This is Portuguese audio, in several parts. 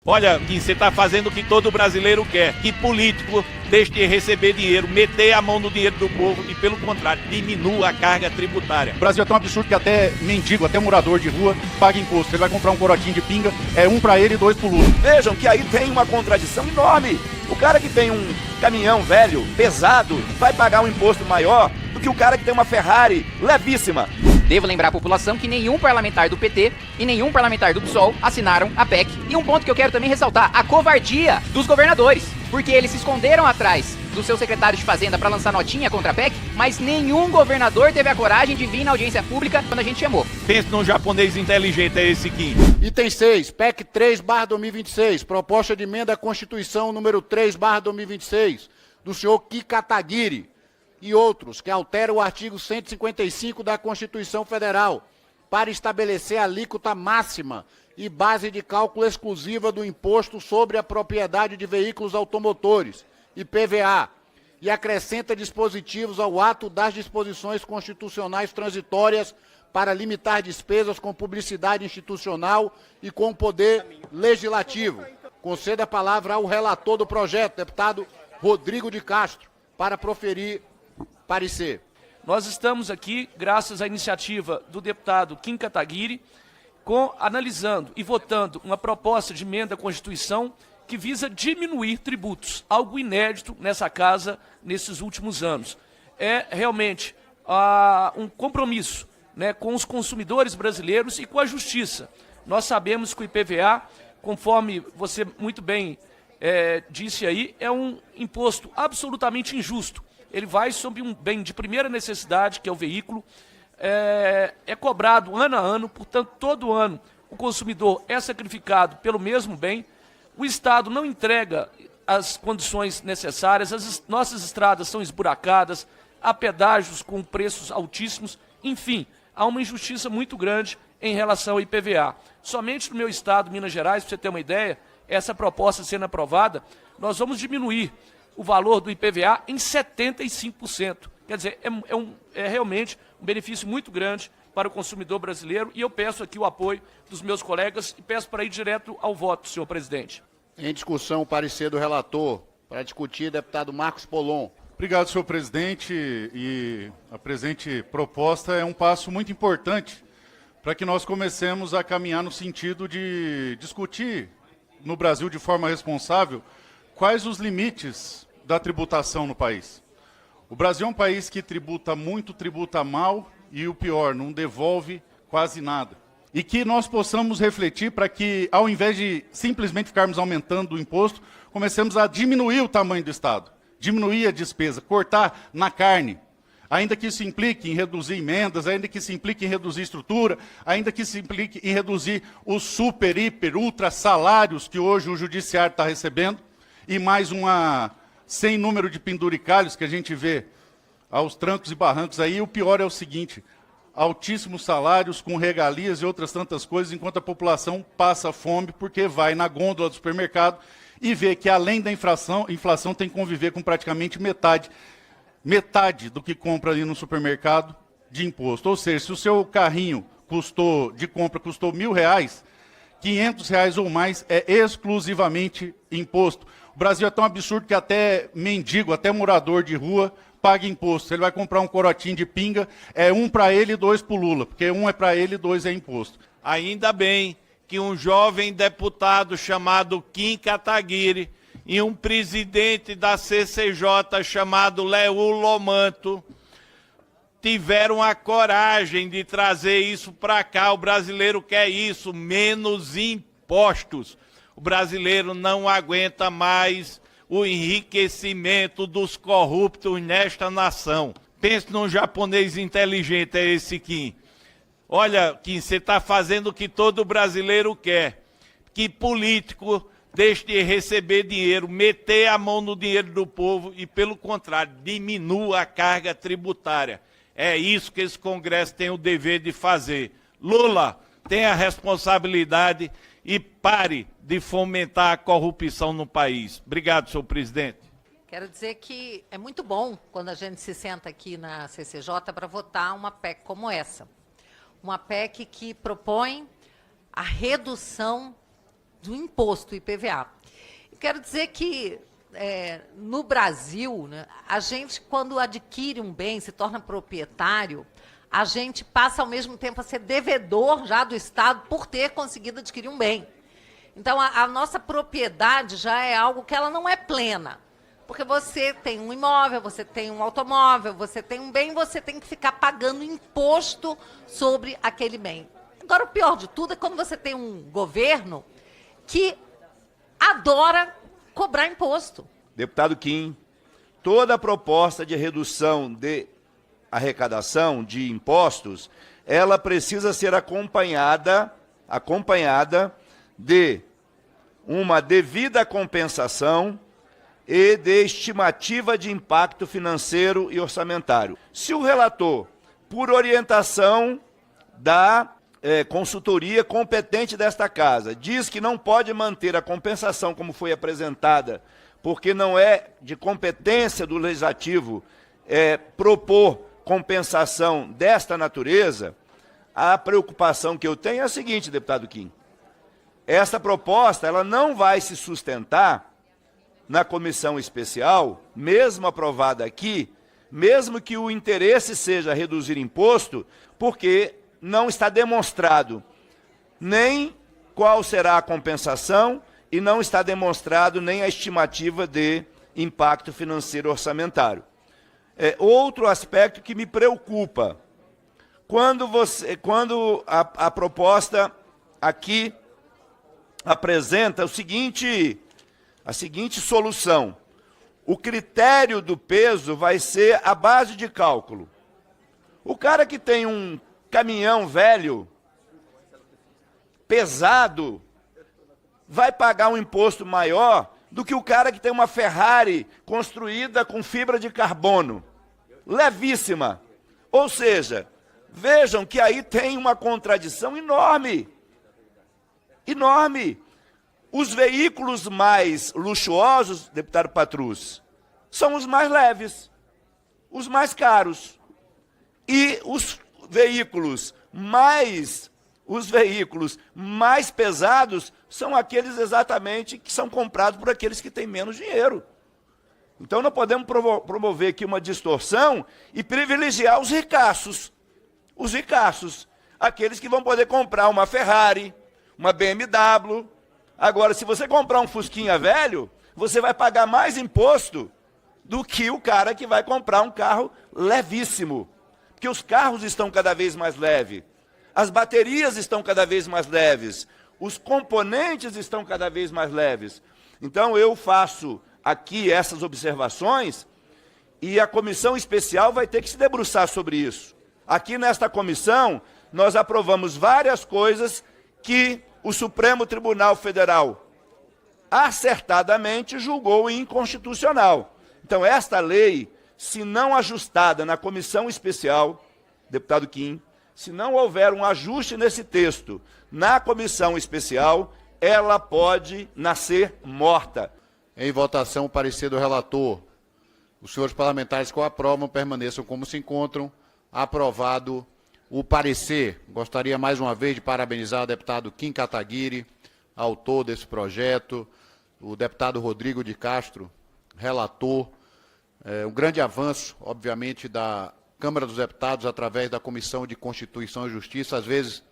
Olha, Kim, você está fazendo o que todo brasileiro quer, que político deixe de receber dinheiro, meter a mão no dinheiro do povo e, pelo contrário, diminua a carga tributária. O Brasil é tão absurdo que até mendigo, até morador de rua, paga imposto. Ele vai comprar um corotinho de pinga, é um para ele e dois pro Lula. Vejam que aí tem uma contradição enorme. O cara que tem um caminhão velho, pesado, vai pagar um imposto maior do que o cara que tem uma Ferrari levíssima. Devo lembrar à população que nenhum parlamentar do PT e nenhum parlamentar do PSOL assinaram a PEC. E um ponto que eu quero também ressaltar, a covardia dos governadores. Porque eles se esconderam atrás do seu secretário de Fazenda para lançar notinha contra a PEC, mas nenhum governador teve a coragem de vir na audiência pública quando a gente chamou. Pense num japonês inteligente, é esse Kim. Item 6, PEC 3/2026, proposta de emenda à Constituição número 3/2026, do senhor Kim Kataguiri e outros, que altera o artigo 155 da Constituição Federal para estabelecer a alíquota máxima e base de cálculo exclusiva do Imposto sobre a Propriedade de Veículos Automotores, IPVA, e acrescenta dispositivos ao ato das disposições constitucionais transitórias para limitar despesas com publicidade institucional e com poder legislativo. Conceda a palavra ao relator do projeto, deputado Rodrigo de Castro, para proferir parecer. Nós estamos aqui, graças à iniciativa do deputado Kim Kataguiri, analisando e votando uma proposta de emenda à Constituição que visa diminuir tributos, algo inédito nessa casa nesses últimos anos. É realmente um compromisso, né, com os consumidores brasileiros e com a justiça. Nós sabemos que o IPVA, conforme você muito bem disse aí, é um imposto absolutamente injusto. Ele vai sobre um bem de primeira necessidade, que é o veículo, é cobrado ano a ano, portanto, todo ano o consumidor é sacrificado pelo mesmo bem, o Estado não entrega as condições necessárias, as nossas estradas são esburacadas, há pedágios com preços altíssimos, enfim, há uma injustiça muito grande em relação ao IPVA. Somente no meu estado, Minas Gerais, para você ter uma ideia, essa proposta sendo aprovada, nós vamos diminuir o valor do IPVA em 75%. Quer dizer, é realmente um benefício muito grande para o consumidor brasileiro e eu peço aqui o apoio dos meus colegas e peço para ir direto ao voto, senhor presidente. Em discussão, o parecer do relator. Para discutir, deputado Marcos Polon. Obrigado, senhor presidente. E a presente proposta é um passo muito importante para que nós comecemos a caminhar no sentido de discutir no Brasil de forma responsável quais os limites da tributação no país. O Brasil é um país que tributa muito, tributa mal e o pior, não devolve quase nada. E que nós possamos refletir para que, ao invés de simplesmente ficarmos aumentando o imposto, comecemos a diminuir o tamanho do Estado, diminuir a despesa, cortar na carne, ainda que isso implique em reduzir emendas, ainda que isso implique em reduzir estrutura, ainda que isso implique em reduzir os super, hiper, ultra salários que hoje o judiciário está recebendo, e mais sem número de penduricalhos que a gente vê aos trancos e barrancos aí. O pior é o seguinte, altíssimos salários com regalias e outras tantas coisas, enquanto a população passa fome porque vai na gôndola do supermercado e vê que, além da inflação tem que conviver com praticamente metade do que compra ali no supermercado de imposto. Ou seja, se o seu carrinho de compra custou R$1.000, R$500 ou mais é exclusivamente imposto. O Brasil é tão absurdo que até mendigo, até morador de rua, paga imposto. Ele vai comprar um corotinho de pinga, é um para ele e dois para o Lula, porque um é para ele e dois é imposto. Ainda bem que um jovem deputado chamado Kim Kataguiri e um presidente da CCJ chamado Leo Lomanto tiveram a coragem de trazer isso para cá. O brasileiro quer isso, menos impostos. O brasileiro não aguenta mais o enriquecimento dos corruptos nesta nação. Pense num japonês inteligente, é esse Kim. Olha, Kim, você está fazendo o que todo brasileiro quer. Que político deixe de receber dinheiro, meter a mão no dinheiro do povo e, pelo contrário, diminua a carga tributária. É isso que esse Congresso tem o dever de fazer. Lula, tenha a responsabilidade e pare de fomentar a corrupção no país. Obrigado, senhor presidente. Quero dizer que é muito bom quando a gente se senta aqui na CCJ para votar uma PEC como essa. Uma PEC que propõe a redução do imposto IPVA. Eu quero dizer que, no Brasil, né, a gente, quando adquire um bem, se torna proprietário, a gente passa, ao mesmo tempo, a ser devedor já do Estado por ter conseguido adquirir um bem. Então, a nossa propriedade já é algo que ela não é plena. Porque você tem um imóvel, você tem um automóvel, você tem um bem, você tem que ficar pagando imposto sobre aquele bem. Agora, o pior de tudo é quando você tem um governo que adora cobrar imposto. Deputado Kim, toda proposta de redução de arrecadação de impostos, ela precisa ser acompanhada de uma devida compensação e de estimativa de impacto financeiro e orçamentário. Se o relator, por orientação da consultoria competente desta casa, diz que não pode manter a compensação como foi apresentada, porque não é de competência do Legislativo propor compensação desta natureza, a preocupação que eu tenho é a seguinte, deputado Kim. Essa proposta ela não vai se sustentar na comissão especial, mesmo aprovada aqui, mesmo que o interesse seja reduzir imposto, porque não está demonstrado nem qual será a compensação e não está demonstrado nem a estimativa de impacto financeiro orçamentário. Outro aspecto que me preocupa, quando a proposta aqui apresenta a seguinte solução. O critério do peso vai ser a base de cálculo. O cara que tem um caminhão velho, pesado, vai pagar um imposto maior do que o cara que tem uma Ferrari construída com fibra de carbono, levíssima. Ou seja, vejam que aí tem uma contradição enorme. Enorme. Os veículos mais luxuosos, deputado Patrus, são os mais leves, os mais caros. E os veículos mais pesados são aqueles exatamente que são comprados por aqueles que têm menos dinheiro. Então não podemos promover aqui uma distorção e privilegiar os ricaços. Os ricaços, aqueles que vão poder comprar uma Ferrari, uma BMW. Agora, se você comprar um Fusquinha velho, você vai pagar mais imposto do que o cara que vai comprar um carro levíssimo. Porque os carros estão cada vez mais leves, as baterias estão cada vez mais leves, os componentes estão cada vez mais leves. Então, eu faço aqui essas observações e a comissão especial vai ter que se debruçar sobre isso. Aqui nesta comissão, nós aprovamos várias coisas que o Supremo Tribunal Federal acertadamente julgou inconstitucional. Então, esta lei, se não ajustada na comissão especial, deputado Kim, se não houver um ajuste nesse texto na comissão especial, ela pode nascer morta. Em votação, o parecer do relator. Os senhores parlamentares que o aprovam permaneçam como se encontram. Aprovado o parecer. Gostaria mais uma vez de parabenizar o deputado Kim Kataguiri, autor desse projeto, o deputado Rodrigo de Castro, relator. Um grande avanço, obviamente, da Câmara dos Deputados através da Comissão de Constituição e Justiça. Às vezes,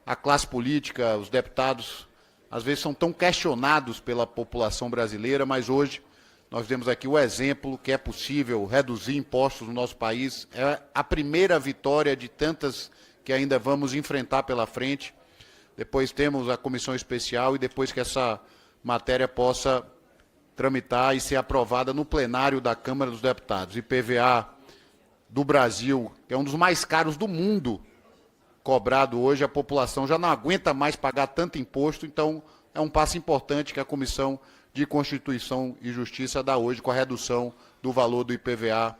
a classe política, os deputados, às vezes são tão questionados pela população brasileira, mas hoje nós vemos aqui o exemplo que é possível reduzir impostos no nosso país. É a primeira vitória de tantas que ainda vamos enfrentar pela frente. Depois temos a comissão especial e depois que essa matéria possa tramitar e ser aprovada no plenário da Câmara dos Deputados. IPVA do Brasil, que é um dos mais caros do mundo, cobrado hoje, a população já não aguenta mais pagar tanto imposto, então é um passo importante que a Comissão de Constituição e Justiça dá hoje com a redução do valor do IPVA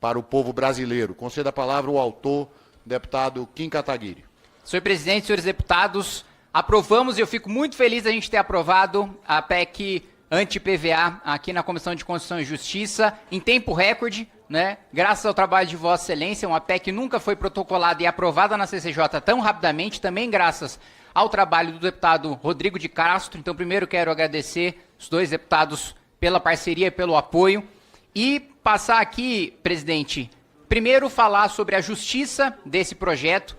para o povo brasileiro. Concedo a palavra ao autor, deputado Kim Kataguiri. Senhor presidente, senhores deputados, aprovamos e eu fico muito feliz da gente ter aprovado a PEC anti-PVA aqui na Comissão de Constituição e Justiça em tempo recorde, né? Graças ao trabalho de Vossa Excelência, uma PEC que nunca foi protocolada e aprovada na CCJ tão rapidamente, também graças ao trabalho do deputado Rodrigo de Castro. Então, primeiro quero agradecer os dois deputados pela parceria e pelo apoio. E passar aqui, presidente, primeiro falar sobre a justiça desse projeto.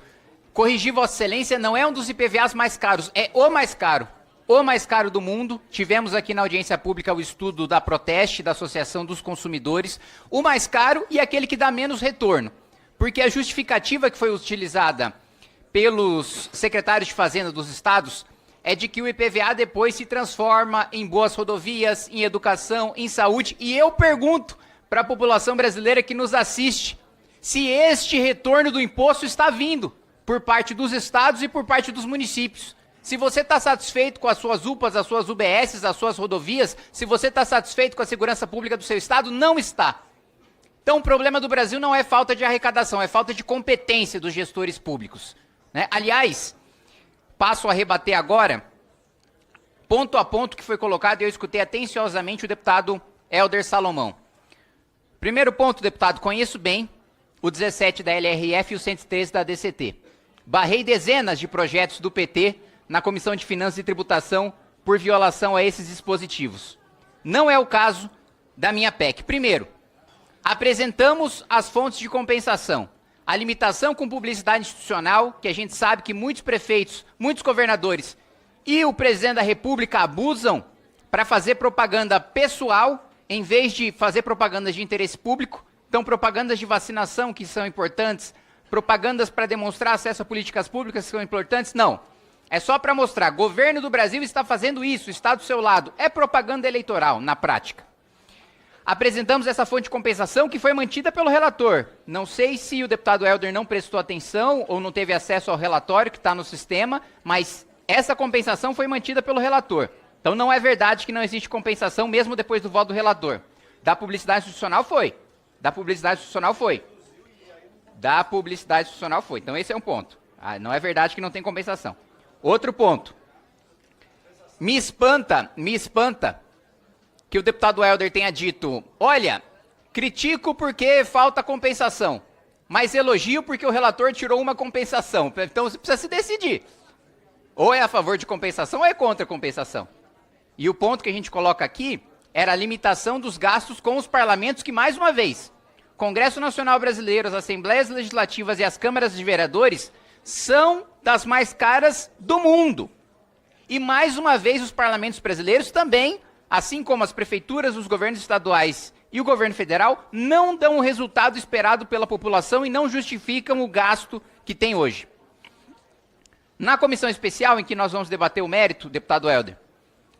Corrigir Vossa Excelência, não é um dos IPVAs mais caros, é o mais caro do mundo. Tivemos aqui na audiência pública o estudo da Proteste, da Associação dos Consumidores, o mais caro e aquele que dá menos retorno. Porque a justificativa que foi utilizada pelos secretários de Fazenda dos estados é de que o IPVA depois se transforma em boas rodovias, em educação, em saúde. E eu pergunto para a população brasileira que nos assiste se este retorno do imposto está vindo por parte dos estados e por parte dos municípios. Se você está satisfeito com as suas UPAs, as suas UBSs, as suas rodovias, se você está satisfeito com a segurança pública do seu estado, não está. Então o problema do Brasil não é falta de arrecadação, é falta de competência dos gestores públicos, né? Aliás, passo a rebater agora, ponto a ponto que foi colocado, e eu escutei atenciosamente o deputado Helder Salomão. Primeiro ponto, deputado, conheço bem o 17 da LRF e o 113 da DCT. Barrei dezenas de projetos do PT na Comissão de Finanças e Tributação por violação a esses dispositivos. Não é o caso da minha PEC. Primeiro, apresentamos as fontes de compensação. A limitação com publicidade institucional, que a gente sabe que muitos prefeitos, muitos governadores e o presidente da República abusam para fazer propaganda pessoal, em vez de fazer propagandas de interesse público. Então, propagandas de vacinação, que são importantes, propagandas para demonstrar acesso a políticas públicas, que são importantes, não. É só para mostrar, governo do Brasil está fazendo isso, está do seu lado. É propaganda eleitoral, na prática. Apresentamos essa fonte de compensação que foi mantida pelo relator. Não sei se o deputado Helder não prestou atenção ou não teve acesso ao relatório que está no sistema, mas essa compensação foi mantida pelo relator. Então não é verdade que não existe compensação mesmo depois do voto do relator. Da publicidade institucional foi. Da publicidade institucional foi. Da publicidade institucional foi. Então esse é um ponto. Não é verdade que não tem compensação. Outro ponto. Me espanta que o deputado Helder tenha dito, olha, critico porque falta compensação, mas elogio porque o relator tirou uma compensação. Então você precisa se decidir. Ou é a favor de compensação ou é contra compensação. E o ponto que a gente coloca aqui era a limitação dos gastos com os parlamentos que, mais uma vez, Congresso Nacional Brasileiro, as Assembleias Legislativas e as Câmaras de Vereadores são das mais caras do mundo. E, mais uma vez, os parlamentos brasileiros também, assim como as prefeituras, os governos estaduais e o governo federal, não dão o resultado esperado pela população e não justificam o gasto que tem hoje. Na comissão especial, em que nós vamos debater o mérito, deputado Helder,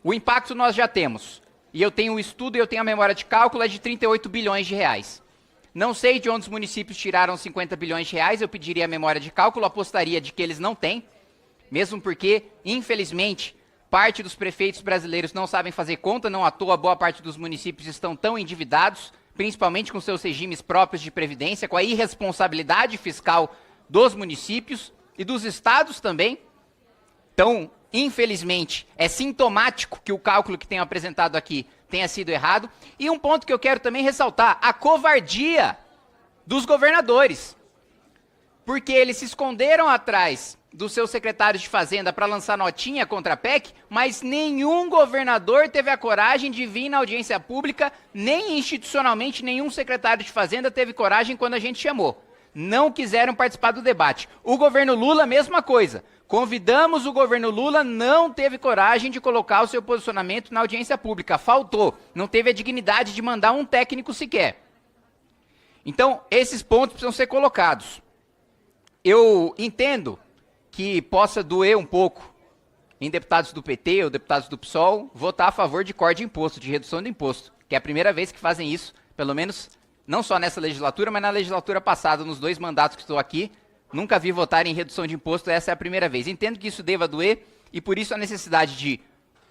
o impacto nós já temos. E eu tenho o estudo e eu tenho a memória de cálculo, é de 38 bilhões de reais. Não sei de onde os municípios tiraram 50 bilhões de reais, eu pediria a memória de cálculo, apostaria de que eles não têm, mesmo porque, infelizmente, parte dos prefeitos brasileiros não sabem fazer conta, não à toa boa parte dos municípios estão tão endividados, principalmente com seus regimes próprios de previdência, com a irresponsabilidade fiscal dos municípios e dos estados também. Então, infelizmente, é sintomático que o cálculo que tenho apresentado aqui tenha sido errado. E um ponto que eu quero também ressaltar, a covardia dos governadores. Porque eles se esconderam atrás dos seus secretários de Fazenda para lançar notinha contra a PEC, mas nenhum governador teve a coragem de vir na audiência pública, nem institucionalmente nenhum secretário de Fazenda teve coragem quando a gente chamou. Não quiseram participar do debate. O governo Lula, mesma coisa. Convidamos o governo Lula, não teve coragem de colocar o seu posicionamento na audiência pública. Faltou. Não teve a dignidade de mandar um técnico sequer. Então, esses pontos precisam ser colocados. Eu entendo que possa doer um pouco em deputados do PT ou deputados do PSOL votar a favor de corte de imposto, de redução do imposto, que é a primeira vez que fazem isso, pelo menos não só nessa legislatura, mas na legislatura passada, nos 2 mandatos que estou aqui, nunca vi votar em redução de imposto, essa é a primeira vez. Entendo que isso deva doer e por isso a necessidade de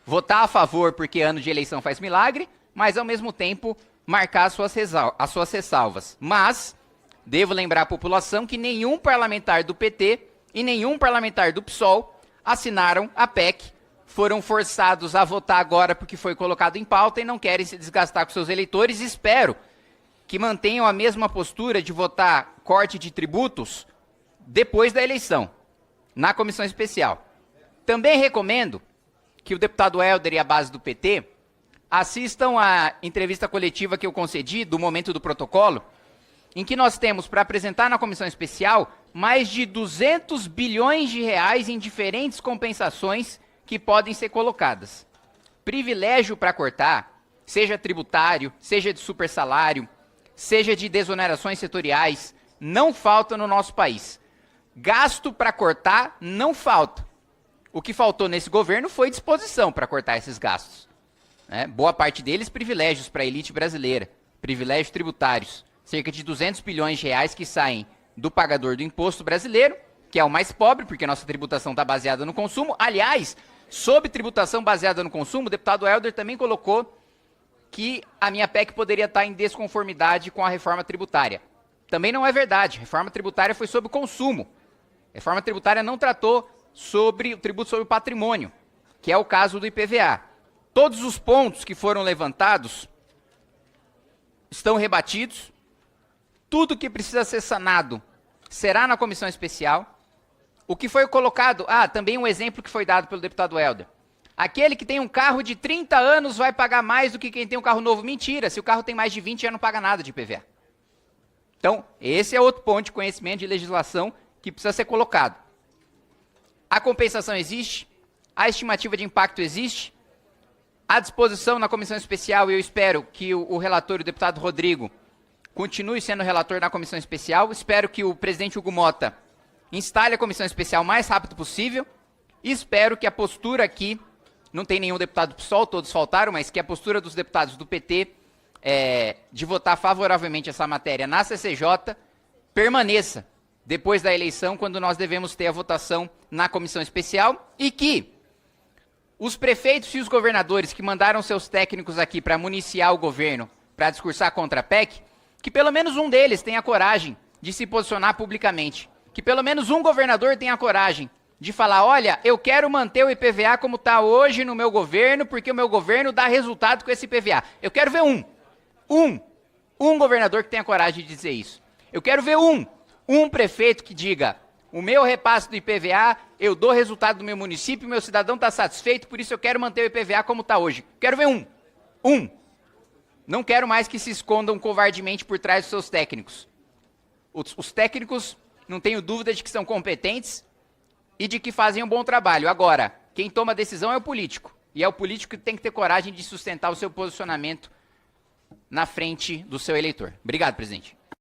votar a favor porque ano de eleição faz milagre, mas ao mesmo tempo marcar as suas ressalvas. Mas devo lembrar à população que nenhum parlamentar do PT e nenhum parlamentar do PSOL assinaram a PEC, foram forçados a votar agora porque foi colocado em pauta e não querem se desgastar com seus eleitores. Espero que mantenham a mesma postura de votar corte de tributos depois da eleição, na comissão especial. Também recomendo que o deputado Helder e a base do PT assistam à entrevista coletiva que eu concedi, do momento do protocolo, em que nós temos para apresentar na comissão especial mais de 200 bilhões de reais em diferentes compensações que podem ser colocadas. Privilégio para cortar, seja tributário, seja de supersalário, seja de desonerações setoriais, não falta no nosso país. Gasto para cortar não falta. O que faltou nesse governo foi disposição para cortar esses gastos. Boa parte deles privilégios para a elite brasileira, privilégios tributários, cerca de 200 bilhões de reais que saem do pagador do imposto brasileiro, que é o mais pobre, porque nossa tributação está baseada no consumo. Aliás, sob tributação baseada no consumo, o deputado Helder também colocou que a minha PEC poderia estar em desconformidade com a reforma tributária. Também não é verdade. A reforma tributária foi sobre o consumo. A reforma tributária não tratou sobre o tributo sobre o patrimônio, que é o caso do IPVA. Todos os pontos que foram levantados estão rebatidos. Tudo que precisa ser sanado será na comissão especial. O que foi colocado... também um exemplo que foi dado pelo deputado Helder. Aquele que tem um carro de 30 anos vai pagar mais do que quem tem um carro novo. Mentira, se o carro tem mais de 20 já não paga nada de IPVA. Então, esse é outro ponto de conhecimento de legislação que precisa ser colocado. A compensação existe, a estimativa de impacto existe, à disposição na comissão especial, e eu espero que o relator, o deputado Rodrigo, continue sendo relator na comissão especial. Espero que o presidente Hugo Mota instale a comissão especial o mais rápido possível. E espero que a postura aqui, não tem nenhum deputado do PSOL, todos faltaram, mas que a postura dos deputados do PT de votar favoravelmente essa matéria na CCJ permaneça depois da eleição, quando nós devemos ter a votação na comissão especial, e que os prefeitos e os governadores que mandaram seus técnicos aqui para municiar o governo, para discursar contra a PEC, que pelo menos um deles tenha coragem de se posicionar publicamente. Que pelo menos um governador tenha coragem de falar, olha, eu quero manter o IPVA como está hoje no meu governo, porque o meu governo dá resultado com esse IPVA. Eu quero ver um governador que tenha coragem de dizer isso. Eu quero ver um prefeito que diga, o meu repasse do IPVA, eu dou resultado do meu município, o meu cidadão está satisfeito, por isso eu quero manter o IPVA como está hoje. Quero ver um. Não quero mais que se escondam covardemente por trás dos seus técnicos. Os técnicos, não tenho dúvida de que são competentes e de que fazem um bom trabalho. Agora, quem toma a decisão é o político. E é o político que tem que ter coragem de sustentar o seu posicionamento na frente do seu eleitor. Obrigado, presidente.